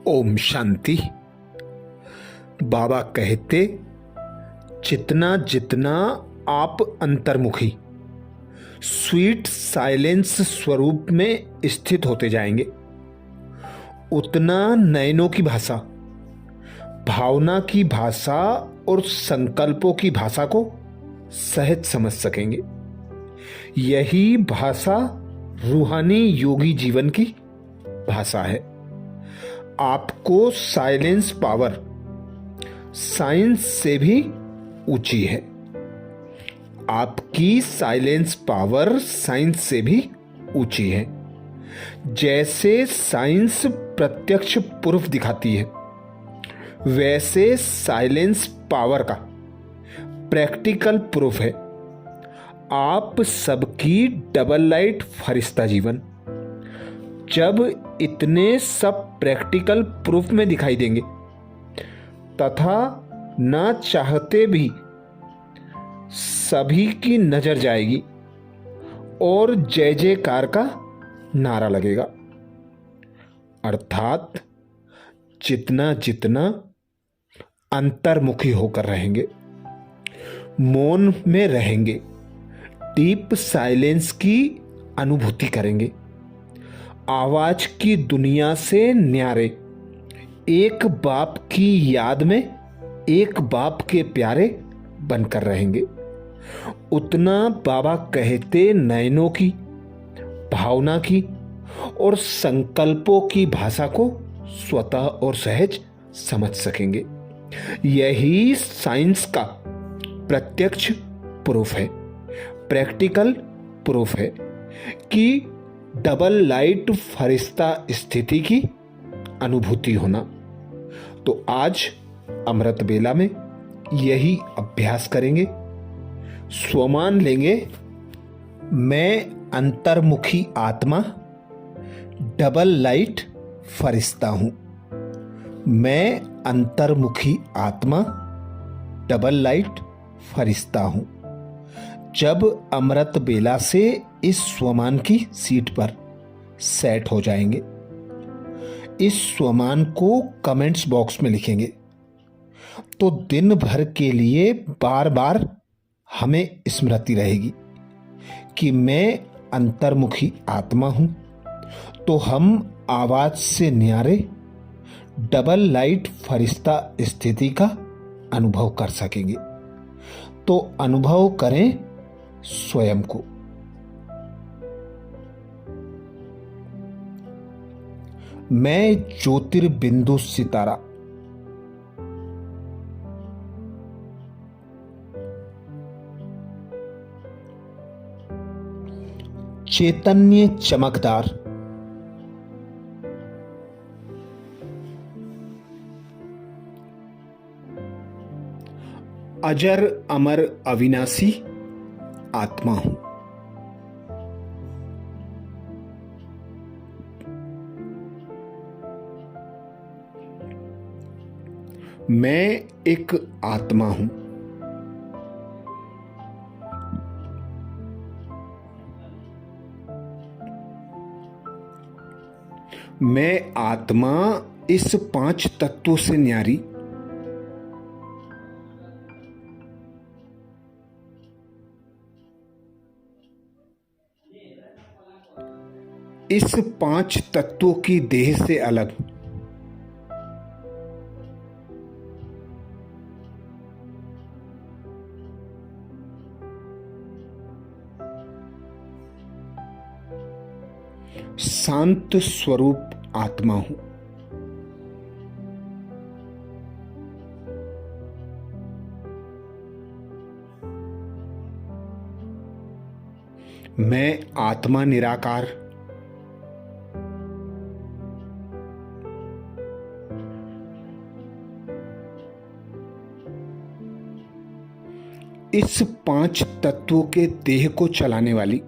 ओम शांति। बाबा कहते, जितना जितना आप अंतर्मुखी स्वीट साइलेंस स्वरूप में स्थित होते जाएंगे, उतना नयनों की भाषा, भावना की भाषा और संकल्पों की भाषा को सहज समझ सकेंगे। यही भाषा रूहानी योगी जीवन की भाषा है। आपको साइलेंस पावर साइंस से भी ऊंची है। आपकी साइलेंस पावर साइंस से भी ऊंची है। जैसे साइंस प्रत्यक्ष प्रूफ दिखाती है, वैसे साइलेंस पावर का प्रैक्टिकल प्रूफ है। आप सबकी डबल लाइट फरिश्ता जीवन जब इतने सब प्रैक्टिकल प्रूफ में दिखाई देंगे तथा ना चाहते भी सभी की नजर जाएगी और जय जयकार का नारा लगेगा। अर्थात जितना जितना अंतर्मुखी होकर रहेंगे, मौन में रहेंगे, डीप साइलेंस की अनुभूति करेंगे, आवाज की दुनिया से न्यारे, एक बाप की याद में एक बाप के प्यारे बनकर रहेंगे, उतना बाबा कहते नयनों की, भावना की और संकल्पों की भाषा को स्वतः और सहज समझ सकेंगे। यही साइंस का प्रत्यक्ष प्रूफ है, प्रैक्टिकल प्रूफ है कि डबल लाइट फरिश्ता स्थिति की अनुभूति होना। तो आज अमृत बेला में यही अभ्यास करेंगे। स्वमान लेंगे, मैं अंतर्मुखी आत्मा डबल लाइट फरिश्ता हूं। मैं अंतर्मुखी आत्मा डबल लाइट फरिश्ता हूं। जब अमृत बेला से इस स्वमान की सीट पर सेट हो जाएंगे, इस स्वमान को कमेंट्स बॉक्स में लिखेंगे तो दिन भर के लिए बार बार हमें स्मृति रहेगी कि मैं अंतर्मुखी आत्मा हूं। तो हम आवाज से न्यारे डबल लाइट फरिश्ता स्थिति का अनुभव कर सकेंगे। तो अनुभव करें स्वयं को। मैं ज्योतिर्बिंदु सितारा, चैतन्य चमकदार, अजर अमर अविनाशी आत्मा हूं। मैं एक आत्मा हूं। मैं आत्मा इस 5 तत्वों से न्यारी, इस 5 तत्वों की देह से अलग, शांत स्वरूप आत्मा हूं। मैं आत्मा निराकार, इस 5 तत्वों के देह को चलाने वाली,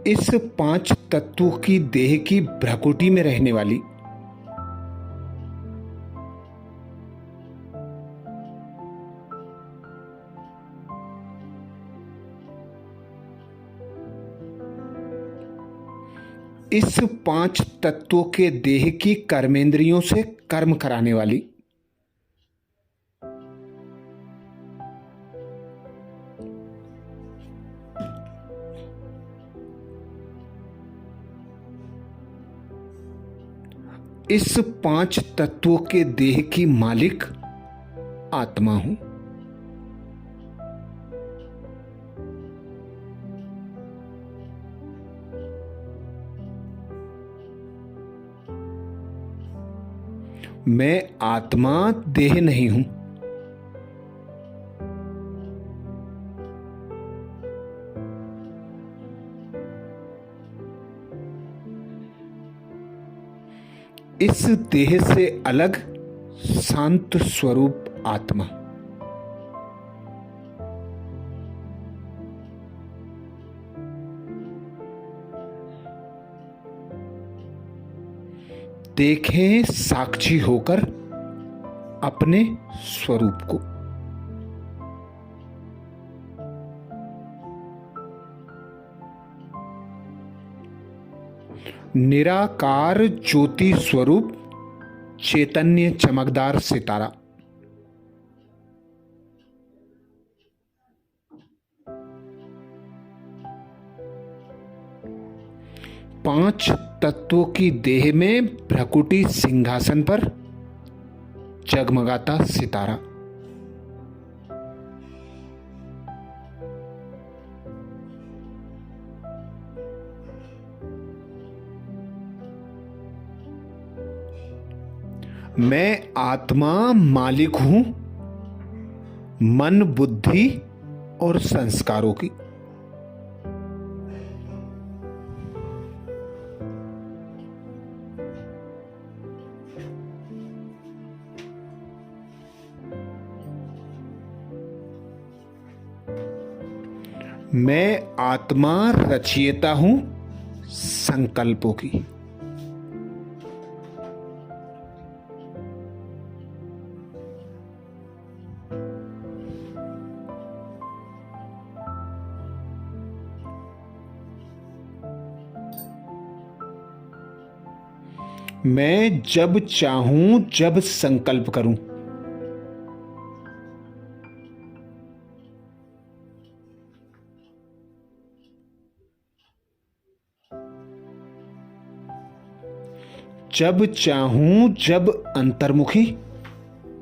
इस 5 तत्वों की देह की भ्रकुटी में रहने वाली, इस पांच तत्वों के देह की कर्मेंद्रियों से कर्म कराने वाली। इस पांच तत्वों के देह की मालिक आत्मा हूं। मैं आत्मा देह नहीं हूं। इस देह से अलग शांत स्वरूप आत्मा। देखें साक्षी होकर अपने स्वरूप को। निराकार ज्योति स्वरूप चैतन्य चमकदार सितारा। पांच तत्वों की देह में भ्रकुटी सिंहासन पर जगमगाता सितारा। मैं आत्मा मालिक हूं मन बुद्धि और संस्कारों की। मैं आत्मा रचयिता हूं संकल्पों की। मैं जब चाहूं जब संकल्प करूं। जब चाहूं जब अंतर्मुखी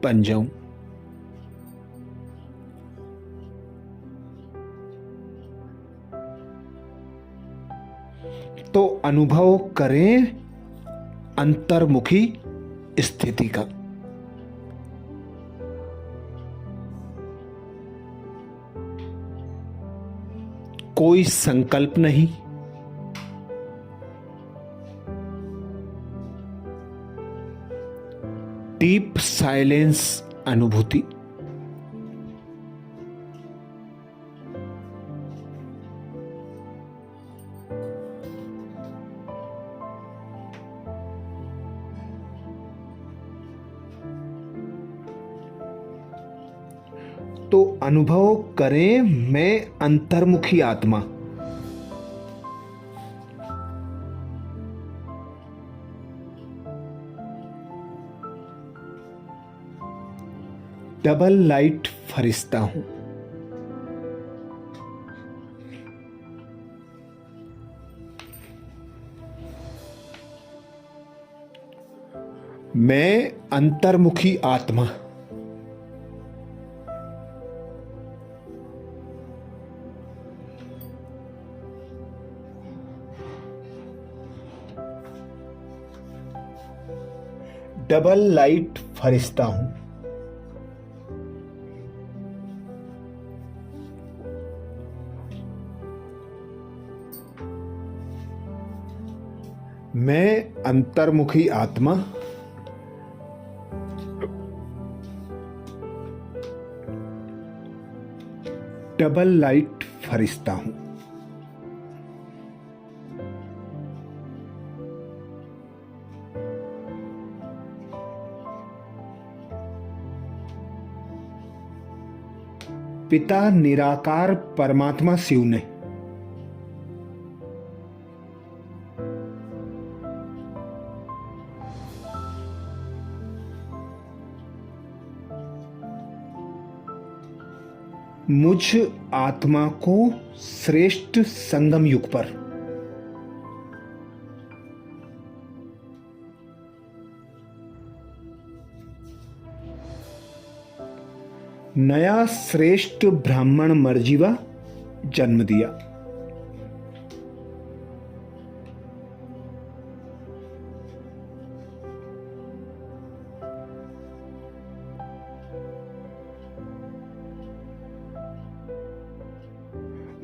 बन जाऊं। तो अनुभव करें अंतर्मुखी स्थिति का। कोई संकल्प नहीं, डीप साइलेंस अनुभूति। तो अनुभव करें मैं अंतर्मुखी आत्मा। डबल लाइट फरिश्ता हूं। मैं अंतर्मुखी आत्मा। डबल लाइट फरिश्ता हूं। मैं अंतर्मुखी आत्मा डबल लाइट फरिश्ता हूं। पिता निराकार परमात्मा शिव ने मुझ आत्मा को श्रेष्ठ संगम युग पर नया श्रेष्ठ ब्राह्मण मर्जीवा जन्म दिया।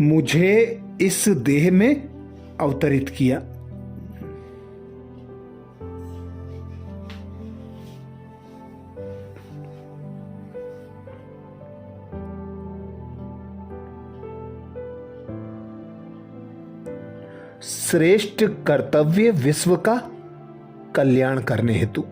मुझे इस देह में अवतरित किया। श्रेष्ठ कर्तव्य विश्व का कल्याण करने हेतु।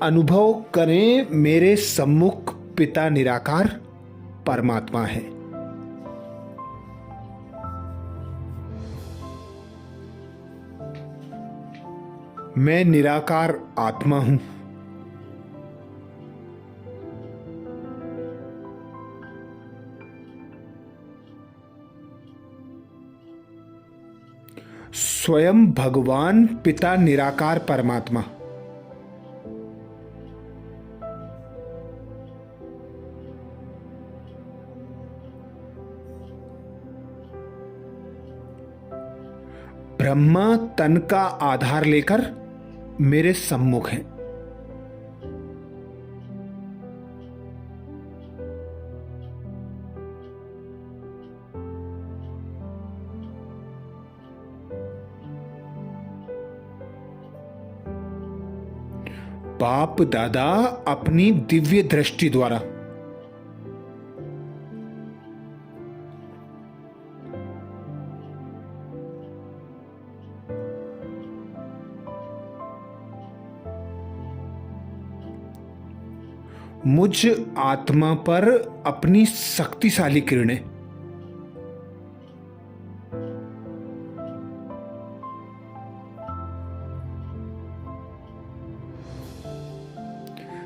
अनुभव करें मेरे सम्मुख पिता निराकार परमात्मा है। मैं निराकार आत्मा हूं। स्वयं भगवान पिता निराकार परमात्मा ब्रह्मा तन का आधार लेकर मेरे सम्मुख हैं। बाप दादा अपनी दिव्य दृष्टि द्वारा मुझ आत्मा पर अपनी शक्तिशाली किरणें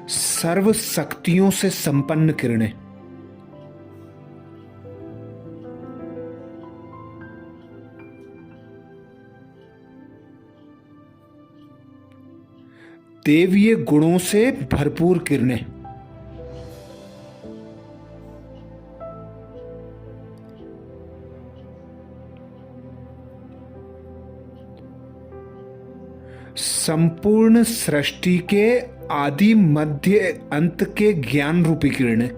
सर्व शक्तियों से संपन्न किरणें देवीय गुणों से भरपूर किरणें संपूर्ण सृष्टि के आदि मध्य अंत के ज्ञान रूपी किरणें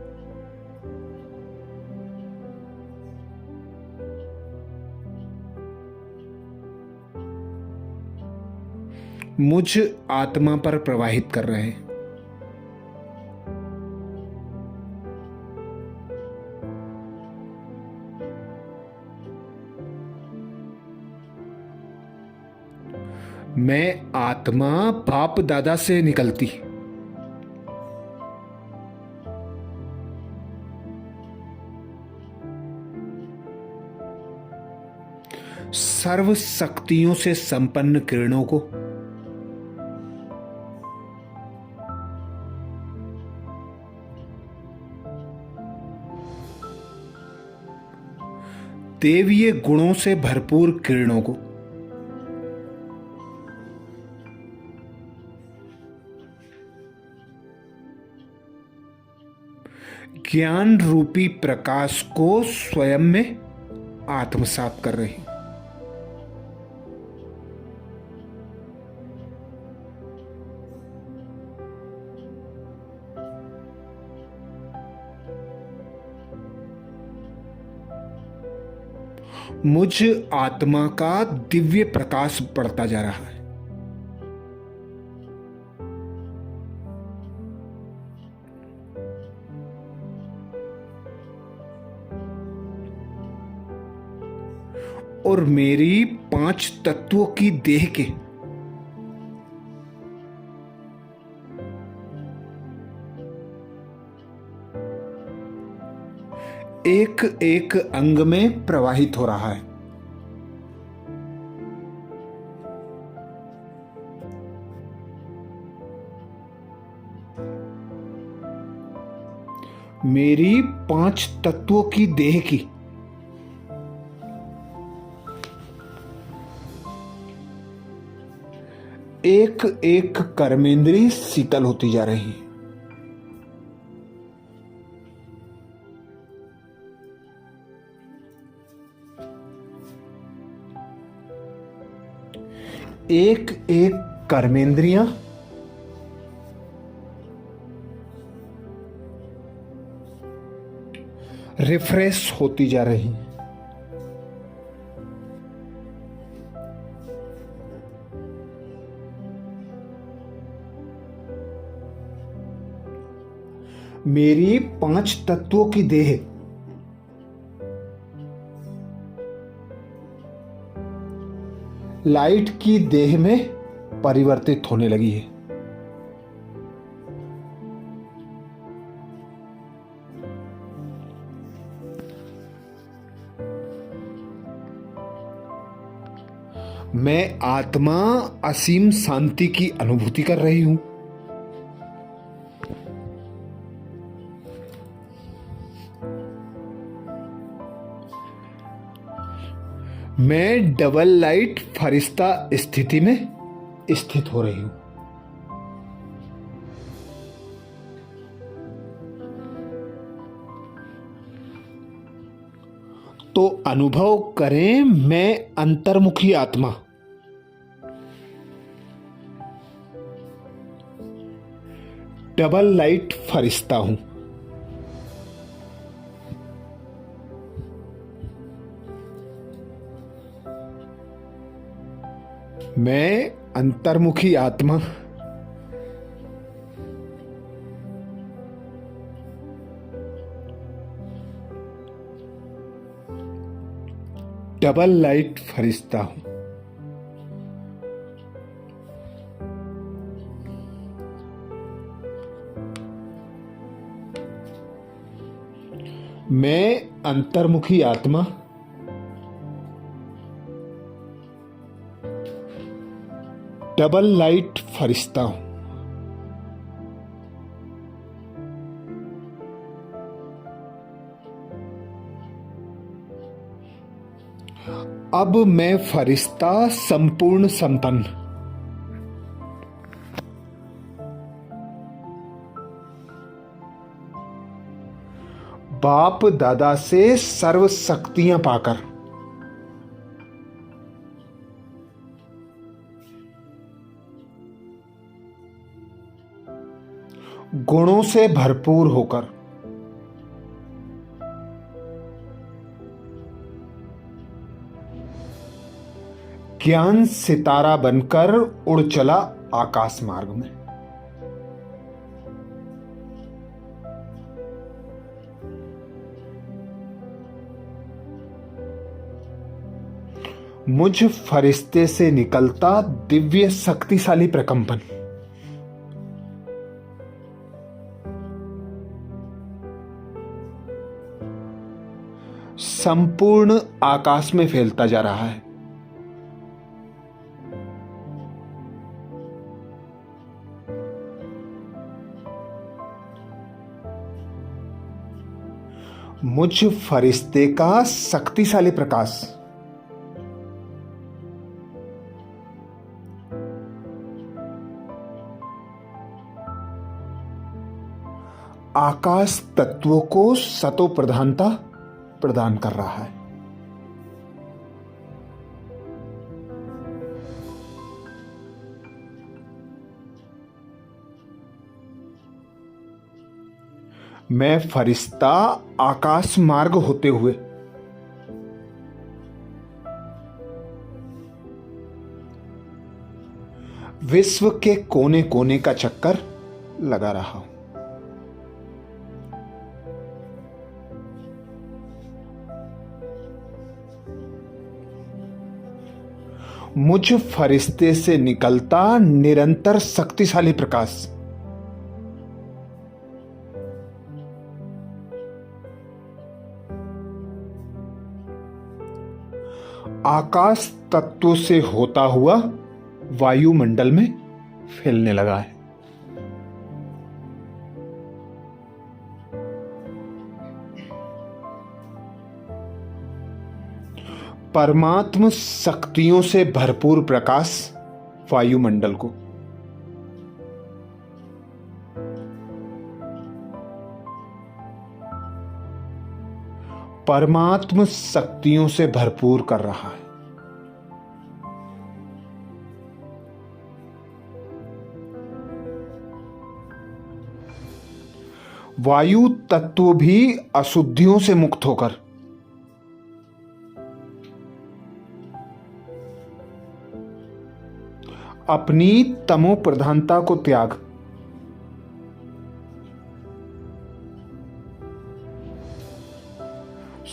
मुझ आत्मा पर प्रवाहित कर रहे हैं। मैं आत्मा बाप दादा से निकलती सर्व शक्तियों से संपन्न किरणों को देवीय गुणों से भरपूर किरणों को ज्ञान रूपी प्रकाश को स्वयं में आत्मसात कर रही। मुझ आत्मा का दिव्य प्रकाश बढ़ता जा रहा है। और मेरी 5 तत्वों की देह के एक एक अंग में प्रवाहित हो रहा है। मेरी 5 तत्वों की देह की एक एक कर्मेंद्रिय शीतल होती जा रही है। एक एक कर्मेंद्रियां रिफ्रेश होती जा रही हैं। मेरी 5 तत्वों की देह लाइट की देह में परिवर्तित होने लगी है। मैं आत्मा असीम शांति की अनुभूति कर रही हूं। मैं डबल लाइट फरिश्ता स्थिति में स्थित हो रही हूं। तो अनुभव करें, मैं अंतर्मुखी आत्मा डबल लाइट फरिश्ता हूं। मैं अंतर्मुखी आत्मा डबल लाइट फरिश्ता हूं। मैं अंतर्मुखी आत्मा डबल लाइट फरिश्ता हूं। अब मैं फरिश्ता संपूर्ण संपन्न बाप दादा से सर्व शक्तियां पाकर गुणों से भरपूर होकर ज्ञान सितारा बनकर उड़ चला आकाश मार्ग में। मुझ फरिश्ते से निकलता दिव्य शक्तिशाली प्रकंपन संपूर्ण आकाश में फैलता जा रहा है। मुझ फरिश्ते का शक्तिशाली प्रकाश आकाश तत्वों को सतो प्रधानता प्रदान कर रहा है। मैं फरिश्ता आकाश मार्ग होते हुए विश्व के कोने कोने का चक्कर लगा रहा हूं। मुझ फरिश्ते से निकलता निरंतर शक्तिशाली प्रकाश आकाश तत्व से होता हुआ वायुमंडल में फैलने लगा है। परमात्म शक्तियों से भरपूर प्रकाश वायुमंडल को। परमात्म शक्तियों से भरपूर कर रहा है। वायु तत्व भी अशुद्धियों से मुक्त होकर अपनी तमो प्रधानता को त्याग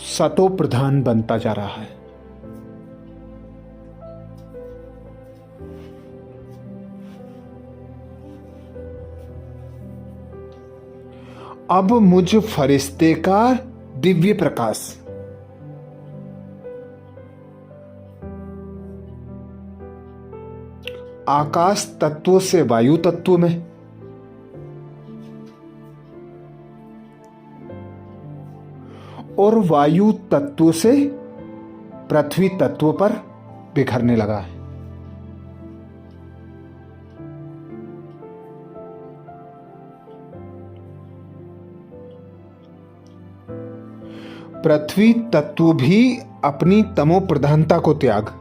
सतो प्रधान बनता जा रहा है। अब मुझ फरिश्ते का दिव्य प्रकाश आकाश तत्व से वायु तत्व में, और वायु तत्व से पृथ्वी तत्व पर बिखरने लगा है। पृथ्वी तत्व भी अपनी तमो प्रधानता को त्याग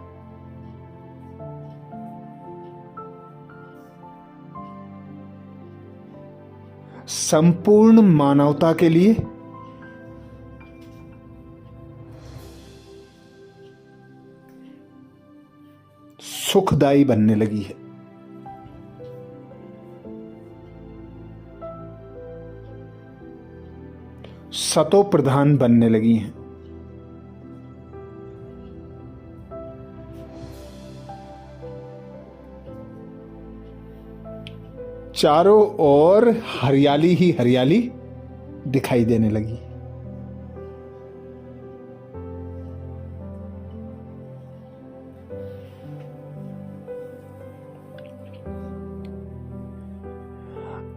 संपूर्ण मानवता के लिए सुखदायी बनने लगी है। सतो प्रधान बनने लगी हैं। चारों ओर हरियाली ही हरियाली दिखाई देने लगी।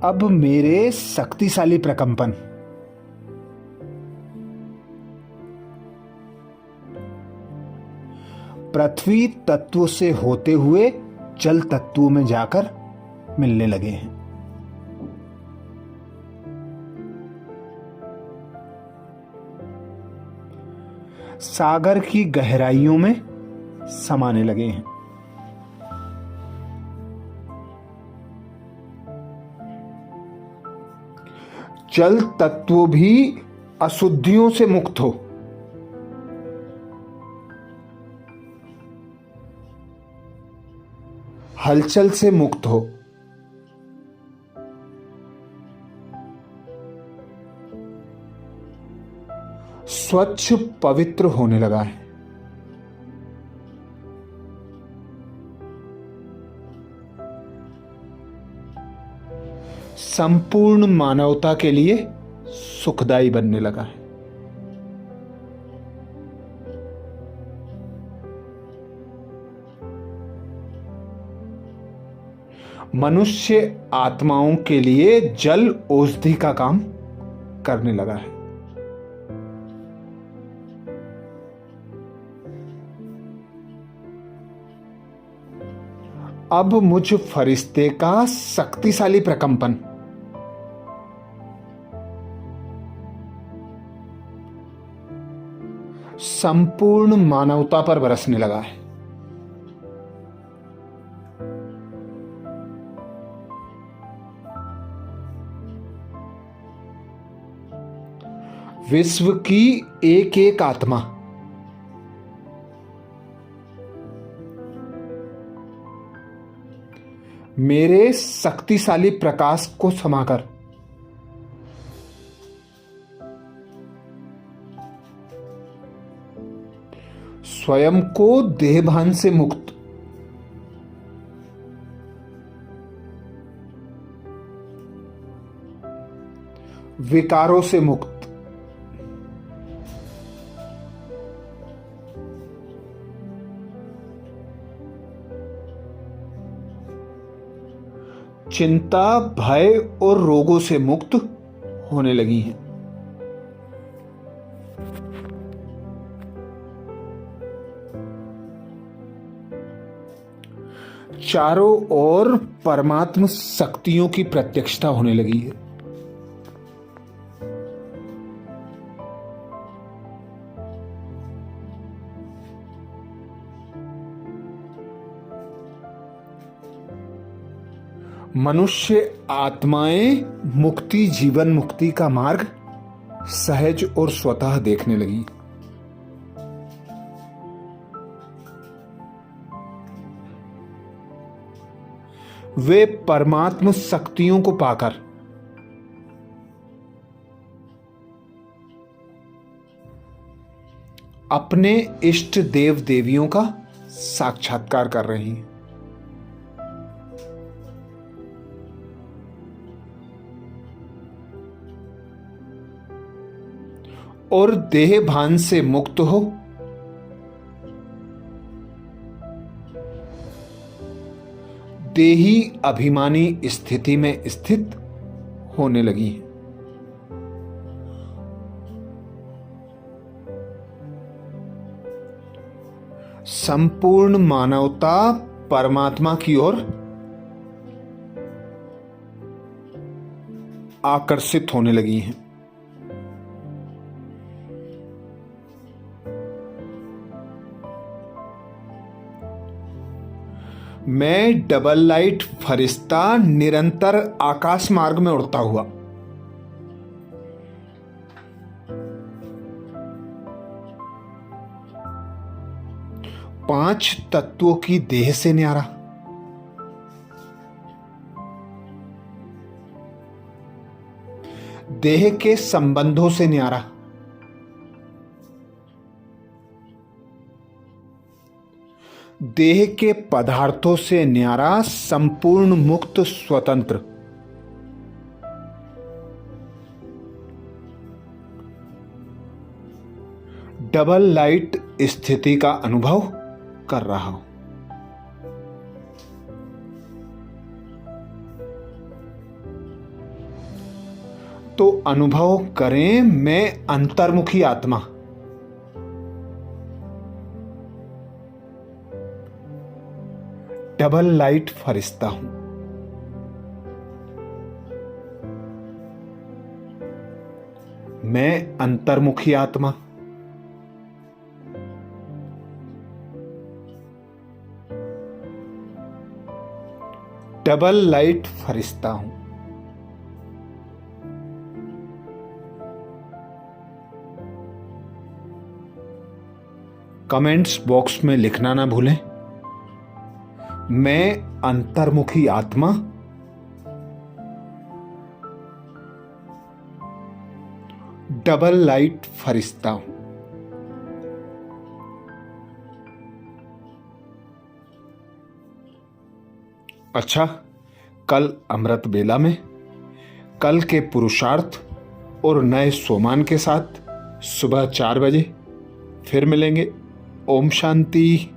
अब मेरे शक्तिशाली प्रकंपन पृथ्वी तत्व से होते हुए जल तत्व में जाकर मिलने लगे हैं। सागर की गहराइयों में समाने लगे हैं। जल तत्व भी अशुद्धियों से मुक्त हो हलचल से मुक्त हो स्वच्छ पवित्र होने लगा है। संपूर्ण मानवता के लिए सुखदायी बनने लगा है। मनुष्य आत्माओं के लिए जल औषधि का काम करने लगा है। अब मुझ फरिश्ते का शक्तिशाली प्रकंपन संपूर्ण मानवता पर बरसने लगा है। विश्व की एक एक आत्मा मेरे शक्तिशाली प्रकाश को समाकर स्वयं को देहभान से मुक्त विकारों से मुक्त चिंता भय और रोगों से मुक्त होने लगी हैं। चारों ओर परमात्म शक्तियों की प्रत्यक्षता होने लगी है। मनुष्य आत्माएं मुक्ति, जीवन मुक्ति का मार्ग सहज और स्वतः देखने लगी। वे परमात्म शक्तियों को पाकर अपने इष्ट देव देवियों का साक्षात्कार कर रही हैं। और देह भान से मुक्त हो देही अभिमानी स्थिति में स्थित होने लगी है। संपूर्ण मानवता परमात्मा की ओर आकर्षित होने लगी है। मैं डबल लाइट फरिश्ता निरंतर आकाश मार्ग में उड़ता हुआ पांच तत्वों की देह से न्यारा, देह के संबंधों से न्यारा, देह के पदार्थों से न्यारा, संपूर्ण मुक्त स्वतंत्र डबल लाइट स्थिति का अनुभव कर रहा हूं। तो अनुभव करें, मैं अंतर्मुखी आत्मा डबल लाइट फरिश्ता हूं। मैं अंतर्मुखी आत्मा डबल लाइट फरिश्ता हूं। कमेंट्स बॉक्स में लिखना ना भूलें, मैं अंतर्मुखी आत्मा डबल लाइट फरिश्ता हूं। अच्छा, कल अमृत बेला में कल के पुरुषार्थ और नए सोमान के साथ सुबह 4 बजे फिर मिलेंगे। ओम शांति।